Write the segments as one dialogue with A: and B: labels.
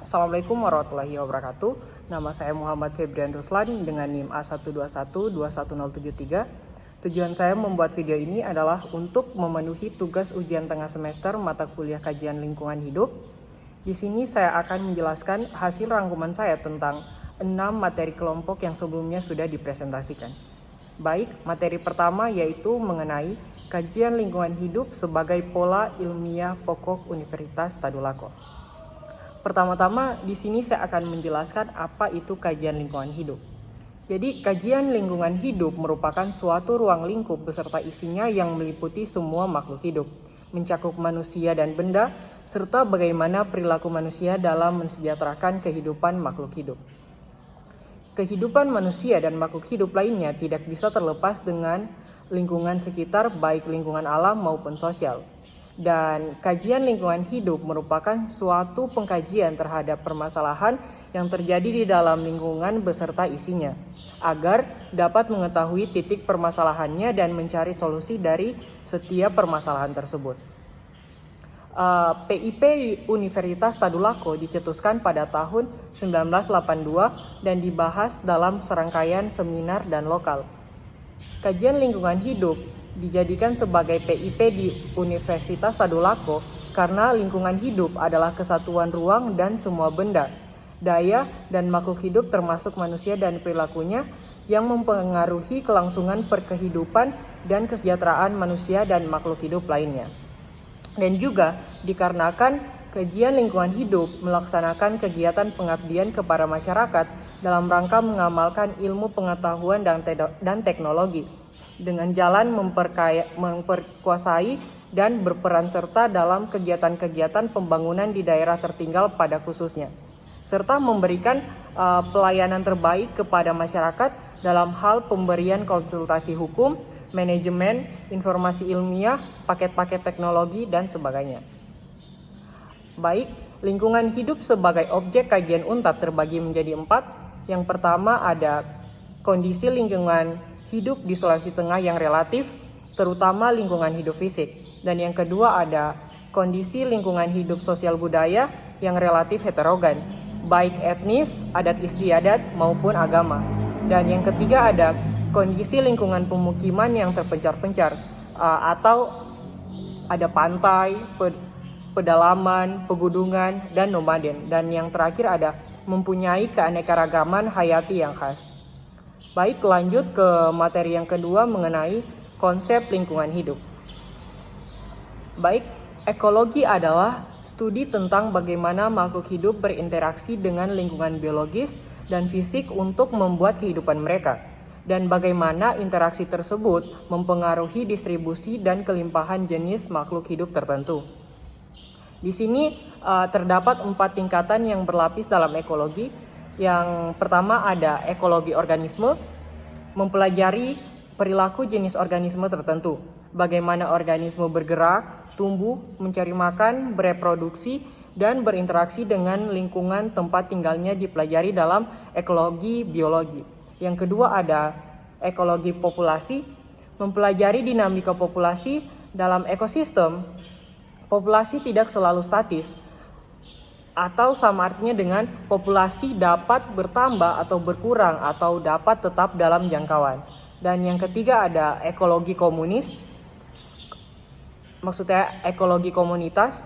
A: Assalamualaikum warahmatullahi wabarakatuh. Nama saya Muhammad Febrian Ruslan dengan NIM A121-21073. Tujuan saya membuat video ini adalah untuk memenuhi tugas ujian tengah semester mata kuliah kajian lingkungan hidup. Di sini saya akan menjelaskan hasil rangkuman saya tentang 6 materi kelompok yang sebelumnya sudah dipresentasikan. Baik, materi pertama yaitu mengenai kajian lingkungan hidup sebagai pola ilmiah pokok Universitas Tadulako. Pertama-tama di sini saya akan menjelaskan apa itu kajian lingkungan hidup. Jadi kajian lingkungan hidup merupakan suatu ruang lingkup beserta isinya yang meliputi semua makhluk hidup, mencakup manusia dan benda, serta bagaimana perilaku manusia dalam mensejahterakan kehidupan makhluk hidup. Kehidupan manusia dan makhluk hidup lainnya tidak bisa terlepas dengan lingkungan sekitar, baik lingkungan alam maupun sosial. Dan kajian lingkungan hidup merupakan suatu pengkajian terhadap permasalahan yang terjadi di dalam lingkungan beserta isinya, agar dapat mengetahui titik permasalahannya dan mencari solusi dari setiap permasalahan tersebut. PIP Universitas Tadulako dicetuskan pada tahun 1982 dan dibahas dalam serangkaian seminar dan lokal. Kajian lingkungan hidup dijadikan sebagai PIP di Universitas Tadulako karena lingkungan hidup adalah kesatuan ruang dan semua benda, daya, dan makhluk hidup termasuk manusia dan perilakunya yang mempengaruhi kelangsungan perkehidupan dan kesejahteraan manusia dan makhluk hidup lainnya. Dan juga dikarenakan kajian lingkungan hidup melaksanakan kegiatan pengabdian kepada masyarakat dalam rangka mengamalkan ilmu pengetahuan dan teknologi dengan jalan memperkuasai dan berperan serta dalam kegiatan-kegiatan pembangunan di daerah tertinggal pada khususnya, serta memberikan pelayanan terbaik kepada masyarakat dalam hal pemberian konsultasi hukum, manajemen, informasi ilmiah, paket-paket teknologi, dan sebagainya. Baik, lingkungan hidup sebagai objek kajian UNTAD terbagi menjadi 4. Yang pertama ada kondisi lingkungan hidup di Sulawesi Tengah yang relatif, terutama lingkungan hidup fisik. Dan yang kedua ada kondisi lingkungan hidup sosial budaya yang relatif heterogen, baik etnis, adat istiadat, maupun agama. Dan yang ketiga ada kondisi lingkungan pemukiman yang terpencar-pencar, atau ada pantai, pedalaman, pegunungan, dan nomaden. Dan yang terakhir ada mempunyai keanekaragaman hayati yang khas. Baik, lanjut ke materi yang kedua mengenai konsep lingkungan hidup. Baik, ekologi adalah studi tentang bagaimana makhluk hidup berinteraksi dengan lingkungan biologis dan fisik untuk membuat kehidupan mereka, dan bagaimana interaksi tersebut mempengaruhi distribusi dan kelimpahan jenis makhluk hidup tertentu. Di sini terdapat 4 tingkatan yang berlapis dalam ekologi. Yang pertama ada ekologi organisme, mempelajari perilaku jenis organisme tertentu, bagaimana organisme bergerak, tumbuh, mencari makan, bereproduksi, dan berinteraksi dengan lingkungan tempat tinggalnya dipelajari dalam ekologi biologi. Yang kedua ada ekologi populasi, mempelajari dinamika populasi dalam ekosistem. Populasi tidak selalu statis, atau sama artinya dengan populasi dapat bertambah atau berkurang atau dapat tetap dalam jangkauan. Dan yang ketiga ada ekologi komunis, maksudnya ekologi komunitas,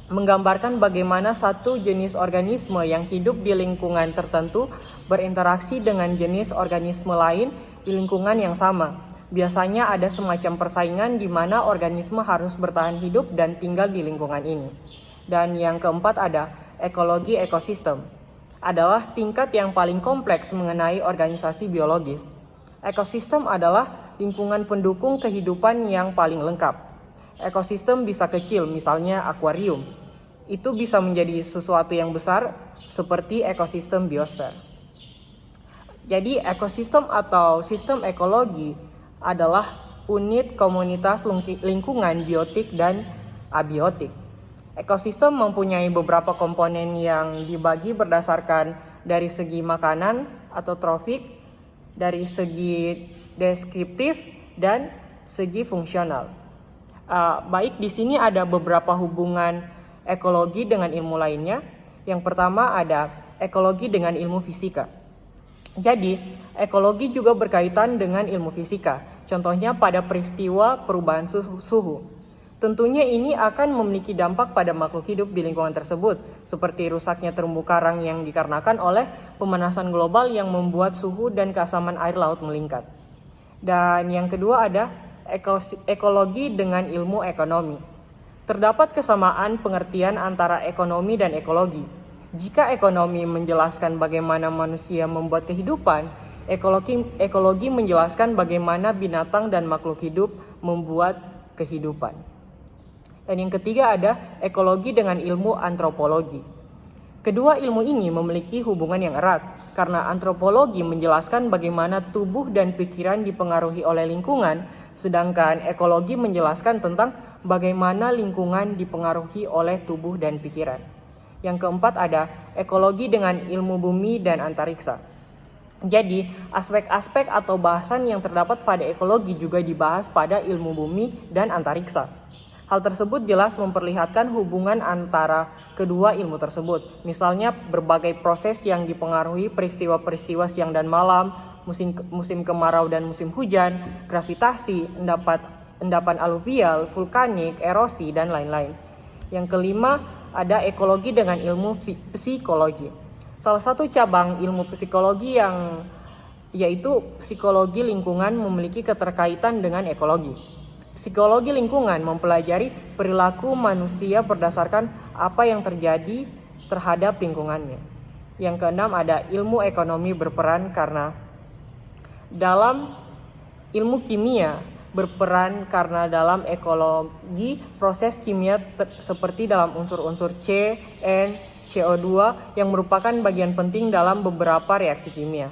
A: menggambarkan bagaimana satu jenis organisme yang hidup di lingkungan tertentu berinteraksi dengan jenis organisme lain di lingkungan yang sama. Biasanya ada semacam persaingan di mana organisme harus bertahan hidup dan tinggal di lingkungan ini. Dan yang keempat ada ekologi ekosistem, adalah tingkat yang paling kompleks mengenai organisasi biologis. Ekosistem adalah lingkungan pendukung kehidupan yang paling lengkap. Ekosistem bisa kecil, misalnya akuarium. Itu bisa menjadi sesuatu yang besar seperti ekosistem biosfer. Jadi ekosistem atau sistem ekologi adalah unit komunitas lingkungan biotik dan abiotik. Ekosistem mempunyai beberapa komponen yang dibagi berdasarkan dari segi makanan atau trofik, dari segi deskriptif, dan segi fungsional. Baik, di sini ada beberapa hubungan ekologi dengan ilmu lainnya. Yang pertama ada ekologi dengan ilmu fisika. Jadi, ekologi juga berkaitan dengan ilmu fisika. Contohnya pada peristiwa perubahan suhu. Tentunya ini akan memiliki dampak pada makhluk hidup di lingkungan tersebut, seperti rusaknya terumbu karang yang dikarenakan oleh pemanasan global yang membuat suhu dan keasaman air laut meningkat. Dan yang kedua ada ekologi dengan ilmu ekonomi. Terdapat kesamaan pengertian antara ekonomi dan ekologi. Jika ekonomi menjelaskan bagaimana manusia membuat kehidupan, ekologi menjelaskan bagaimana binatang dan makhluk hidup membuat kehidupan. Dan yang ketiga ada ekologi dengan ilmu antropologi. Kedua ilmu ini memiliki hubungan yang erat, karena antropologi menjelaskan bagaimana tubuh dan pikiran dipengaruhi oleh lingkungan, sedangkan ekologi menjelaskan tentang bagaimana lingkungan dipengaruhi oleh tubuh dan pikiran. Yang keempat ada ekologi dengan ilmu bumi dan antariksa. Jadi, aspek-aspek atau bahasan yang terdapat pada ekologi juga dibahas pada ilmu bumi dan antariksa. Hal tersebut jelas memperlihatkan hubungan antara kedua ilmu tersebut. Misalnya berbagai proses yang dipengaruhi peristiwa-peristiwa siang dan malam, musim kemarau dan musim hujan, gravitasi, endapan aluvial, vulkanik, erosi, dan lain-lain. Yang kelima, ada ekologi dengan ilmu psikologi. Salah satu cabang ilmu psikologi yaitu psikologi lingkungan memiliki keterkaitan dengan ekologi. Psikologi lingkungan mempelajari perilaku manusia berdasarkan apa yang terjadi terhadap lingkungannya. Yang keenam ada ilmu ekonomi berperan karena dalam ilmu kimia berperan karena dalam ekologi proses kimia seperti dalam unsur-unsur C, N, CO2 yang merupakan bagian penting dalam beberapa reaksi kimia.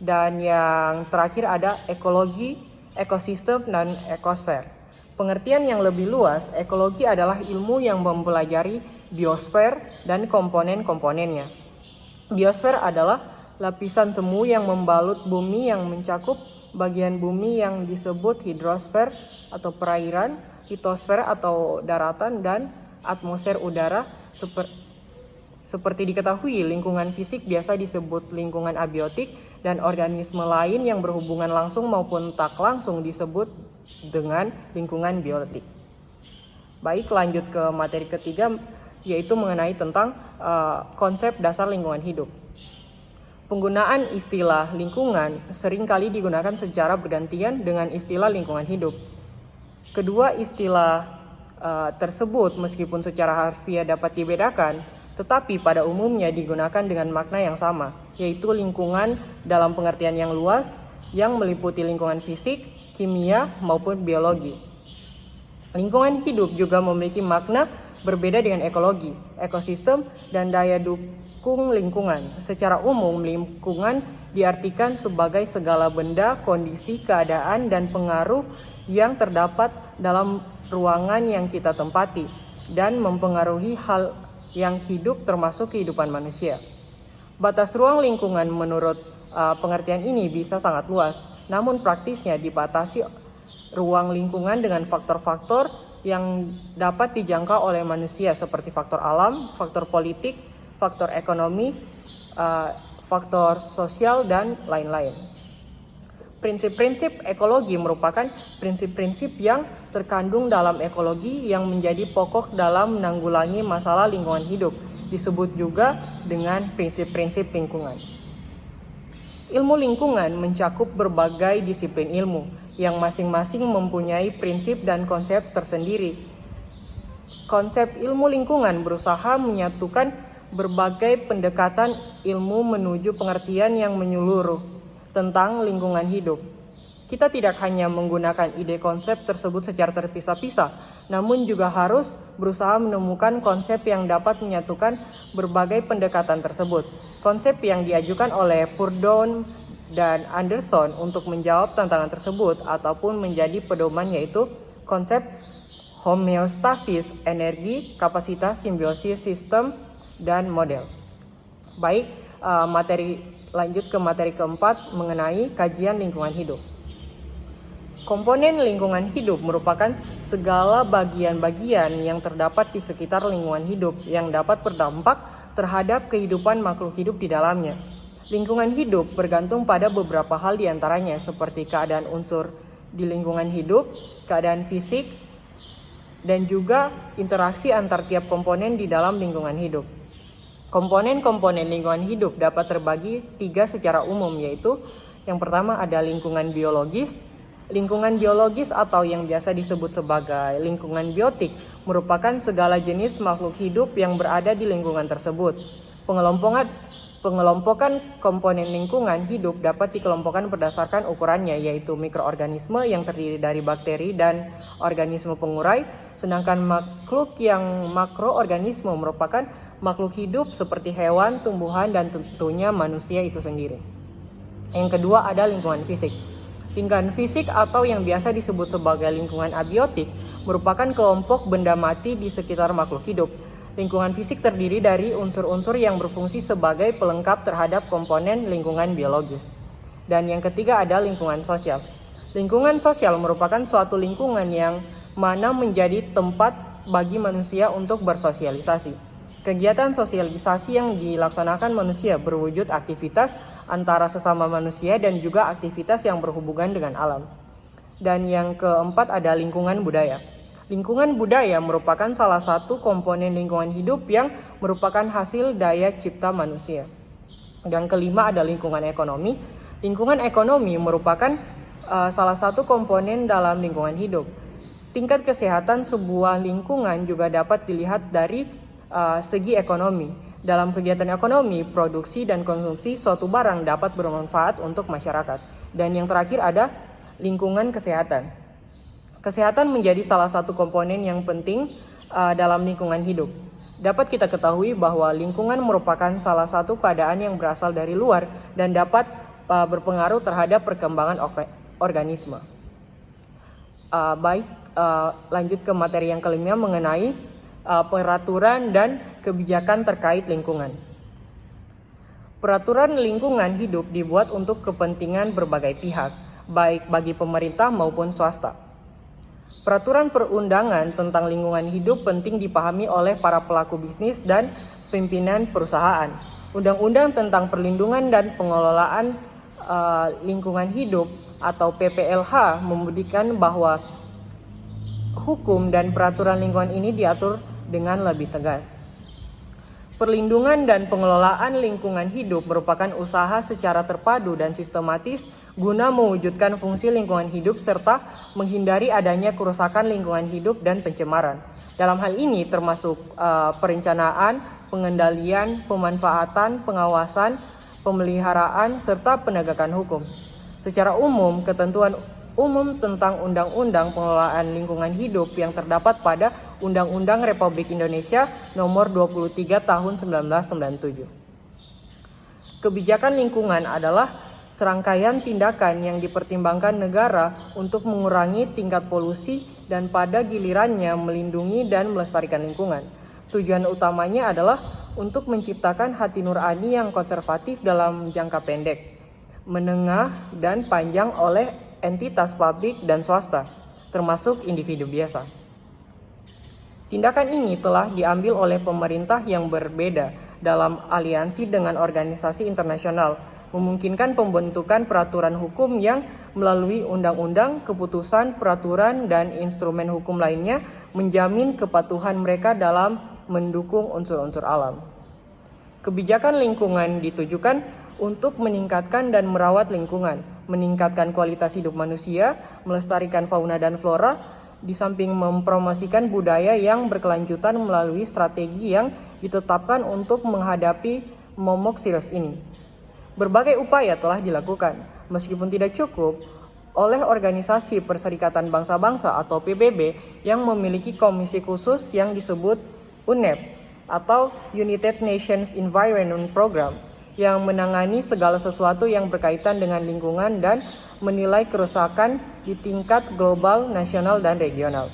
A: Dan yang terakhir ada ekologi ekosistem dan ekosfer. Pengertian yang lebih luas, ekologi adalah ilmu yang mempelajari biosfer dan komponen-komponennya. Biosfer adalah lapisan semu yang membalut bumi yang mencakup bagian bumi yang disebut hidrosfer atau perairan, litosfer atau daratan, dan atmosfer udara. Seperti diketahui, lingkungan fisik biasa disebut lingkungan abiotik, dan organisme lain yang berhubungan langsung maupun tak langsung disebut dengan lingkungan biotik. Baik, lanjut ke materi ketiga, yaitu mengenai tentang konsep dasar lingkungan hidup. Penggunaan istilah lingkungan seringkali digunakan secara bergantian dengan istilah lingkungan hidup. Kedua istilah tersebut meskipun secara harfiah dapat dibedakan, tetapi pada umumnya digunakan dengan makna yang sama, yaitu lingkungan dalam pengertian yang luas yang meliputi lingkungan fisik, kimia, maupun biologi. Lingkungan hidup juga memiliki makna berbeda dengan ekologi, ekosistem, dan daya dukung lingkungan. Secara umum, lingkungan diartikan sebagai segala benda, kondisi, keadaan, dan pengaruh yang terdapat dalam ruangan yang kita tempati dan mempengaruhi hal yang hidup termasuk kehidupan manusia. Batas ruang lingkungan menurut pengertian ini bisa sangat luas, namun praktisnya dibatasi ruang lingkungan dengan faktor-faktor yang dapat dijangkau oleh manusia seperti faktor alam, faktor politik, faktor ekonomi, faktor sosial, dan lain-lain. Prinsip-prinsip ekologi merupakan prinsip-prinsip yang terkandung dalam ekologi yang menjadi pokok dalam menanggulangi masalah lingkungan hidup, disebut juga dengan prinsip-prinsip lingkungan. Ilmu lingkungan mencakup berbagai disiplin ilmu yang masing-masing mempunyai prinsip dan konsep tersendiri. Konsep ilmu lingkungan berusaha menyatukan berbagai pendekatan ilmu menuju pengertian yang menyeluruh tentang lingkungan hidup. Kita tidak hanya menggunakan ide konsep tersebut secara terpisah-pisah, namun juga harus berusaha menemukan konsep yang dapat menyatukan berbagai pendekatan tersebut. Konsep yang diajukan oleh Purdon dan Anderson untuk menjawab tantangan tersebut ataupun menjadi pedoman yaitu konsep homeostasis, energi, kapasitas, simbiosis, sistem, dan model. Baik, lanjut ke materi keempat mengenai kajian lingkungan hidup. Komponen lingkungan hidup merupakan segala bagian-bagian yang terdapat di sekitar lingkungan hidup yang dapat berdampak terhadap kehidupan makhluk hidup di dalamnya. Lingkungan hidup bergantung pada beberapa hal diantaranya seperti keadaan unsur di lingkungan hidup, keadaan fisik, dan juga interaksi antar tiap komponen di dalam lingkungan hidup. Komponen-komponen lingkungan hidup dapat terbagi 3 secara umum, yaitu yang pertama ada lingkungan biologis. Lingkungan biologis atau yang biasa disebut sebagai lingkungan biotik merupakan segala jenis makhluk hidup yang berada di lingkungan tersebut. Pengelompokan komponen lingkungan hidup dapat dikelompokkan berdasarkan ukurannya, yaitu mikroorganisme yang terdiri dari bakteri dan organisme pengurai, sedangkan makhluk yang makroorganisme merupakan makhluk hidup seperti hewan, tumbuhan, dan tentunya manusia itu sendiri. Yang kedua ada lingkungan fisik. Lingkungan fisik atau yang biasa disebut sebagai lingkungan abiotik merupakan kelompok benda mati di sekitar makhluk hidup. Lingkungan fisik terdiri dari unsur-unsur yang berfungsi sebagai pelengkap terhadap komponen lingkungan biologis. Dan yang ketiga ada lingkungan sosial. Lingkungan sosial merupakan suatu lingkungan yang mana menjadi tempat bagi manusia untuk bersosialisasi. Kegiatan sosialisasi yang dilaksanakan manusia berwujud aktivitas antara sesama manusia dan juga aktivitas yang berhubungan dengan alam. Dan yang keempat ada lingkungan budaya. Lingkungan budaya merupakan salah satu komponen lingkungan hidup yang merupakan hasil daya cipta manusia. Dan kelima ada lingkungan ekonomi. Lingkungan ekonomi merupakan salah satu komponen dalam lingkungan hidup. Tingkat kesehatan sebuah lingkungan juga dapat dilihat dari segi ekonomi. Dalam kegiatan ekonomi, produksi dan konsumsi suatu barang dapat bermanfaat untuk masyarakat. Dan yang terakhir ada lingkungan kesehatan. Kesehatan menjadi salah satu komponen yang penting dalam lingkungan hidup. Dapat kita ketahui bahwa lingkungan merupakan salah satu keadaan yang berasal dari luar dan dapat berpengaruh terhadap perkembangan organisme. Lanjut ke materi yang kelima mengenai peraturan dan kebijakan terkait lingkungan. Peraturan lingkungan hidup dibuat untuk kepentingan berbagai pihak, baik bagi pemerintah maupun swasta. Peraturan perundangan tentang lingkungan hidup penting dipahami oleh para pelaku bisnis dan pimpinan perusahaan. Undang-undang tentang perlindungan dan pengelolaan lingkungan hidup atau PPLH membuktikan bahwa hukum dan peraturan lingkungan ini diatur dengan lebih tegas. Perlindungan dan pengelolaan lingkungan hidup merupakan usaha secara terpadu dan sistematis guna mewujudkan fungsi lingkungan hidup serta menghindari adanya kerusakan lingkungan hidup dan pencemaran. Dalam hal ini termasuk perencanaan, pengendalian, pemanfaatan, pengawasan, pemeliharaan, serta penegakan hukum. Secara umum, ketentuan umum tentang Undang-Undang Pengelolaan Lingkungan Hidup yang terdapat pada Undang-Undang Republik Indonesia Nomor 23 Tahun 1997. Kebijakan lingkungan adalah serangkaian tindakan yang dipertimbangkan negara untuk mengurangi tingkat polusi dan pada gilirannya melindungi dan melestarikan lingkungan. Tujuan utamanya adalah untuk menciptakan hati nurani yang konservatif dalam jangka pendek, menengah, dan panjang oleh entitas publik dan swasta, termasuk individu biasa. Tindakan ini telah diambil oleh pemerintah yang berbeda dalam aliansi dengan organisasi internasional, memungkinkan pembentukan peraturan hukum yang melalui undang-undang, keputusan, peraturan, dan instrumen hukum lainnya menjamin kepatuhan mereka dalam mendukung unsur-unsur alam. Kebijakan lingkungan ditujukan untuk meningkatkan dan merawat lingkungan, meningkatkan kualitas hidup manusia, melestarikan fauna dan flora, di samping mempromosikan budaya yang berkelanjutan melalui strategi yang ditetapkan untuk menghadapi momok serius ini. Berbagai upaya telah dilakukan, meskipun tidak cukup, oleh Organisasi Perserikatan Bangsa-Bangsa atau PBB yang memiliki komisi khusus yang disebut UNEP atau United Nations Environment Program, yang menangani segala sesuatu yang berkaitan dengan lingkungan dan menilai kerusakan di tingkat global, nasional, dan regional.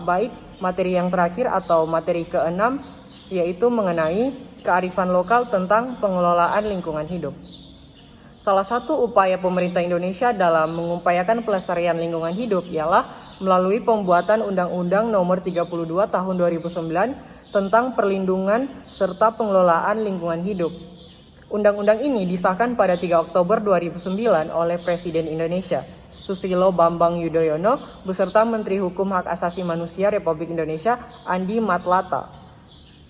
A: Baik materi yang terakhir atau materi ke-6 yaitu mengenai kearifan lokal tentang pengelolaan lingkungan hidup. Salah satu upaya pemerintah Indonesia dalam mengupayakan pelestarian lingkungan hidup ialah melalui pembuatan Undang-Undang Nomor 32 Tahun 2009 tentang perlindungan serta pengelolaan lingkungan hidup. Undang-undang ini disahkan pada 3 Oktober 2009 oleh Presiden Indonesia, Susilo Bambang Yudhoyono, beserta Menteri Hukum Hak Asasi Manusia Republik Indonesia, Andi Matlata.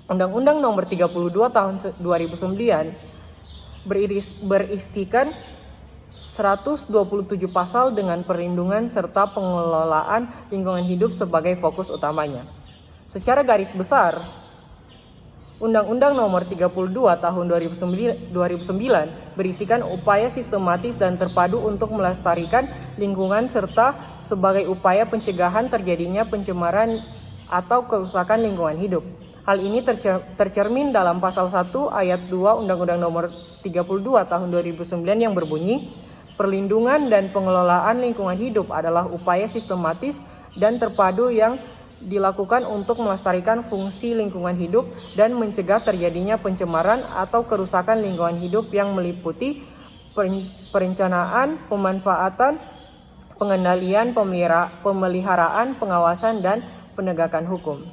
A: Undang-Undang Nomor 32 Tahun 2009 berisikan 127 pasal dengan perlindungan serta pengelolaan lingkungan hidup sebagai fokus utamanya. Secara garis besar, Undang-Undang Nomor 32 Tahun 2009 berisikan upaya sistematis dan terpadu untuk melestarikan lingkungan serta sebagai upaya pencegahan terjadinya pencemaran atau kerusakan lingkungan hidup. Hal ini tercermin dalam pasal 1 ayat 2 Undang-Undang Nomor 32 Tahun 2009 yang berbunyi, perlindungan dan pengelolaan lingkungan hidup adalah upaya sistematis dan terpadu yang dilakukan untuk melestarikan fungsi lingkungan hidup dan mencegah terjadinya pencemaran atau kerusakan lingkungan hidup yang meliputi perencanaan, pemanfaatan, pengendalian, pemeliharaan, pengawasan, dan penegakan hukum.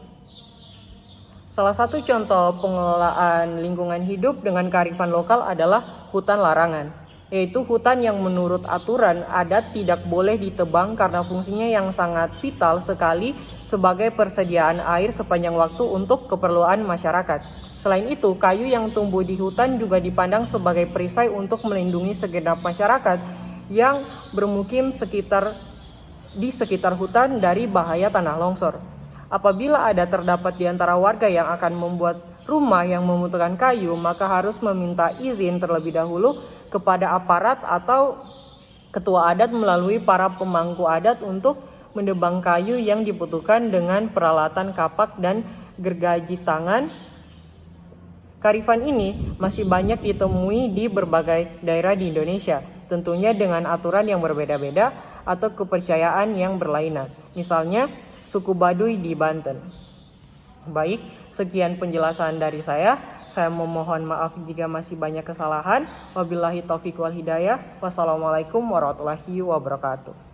A: Salah satu contoh pengelolaan lingkungan hidup dengan kearifan lokal adalah hutan larangan, yaitu hutan yang menurut aturan adat tidak boleh ditebang karena fungsinya yang sangat vital sekali sebagai persediaan air sepanjang waktu untuk keperluan masyarakat. Selain itu, kayu yang tumbuh di hutan juga dipandang sebagai perisai untuk melindungi segenap masyarakat yang bermukim di sekitar hutan dari bahaya tanah longsor. Apabila terdapat di antara warga yang akan membuat rumah yang membutuhkan kayu, maka harus meminta izin terlebih dahulu kepada aparat atau ketua adat melalui para pemangku adat untuk menebang kayu yang dibutuhkan dengan peralatan kapak dan gergaji tangan. Kearifan ini masih banyak ditemui di berbagai daerah di Indonesia, tentunya dengan aturan yang berbeda-beda atau kepercayaan yang berlainan. Misalnya, suku Baduy di Banten. Baik, sekian penjelasan dari saya. Saya memohon maaf jika masih banyak kesalahan. Wabillahi taufiq wal hidayah. Wassalamualaikum warahmatullahi wabarakatuh.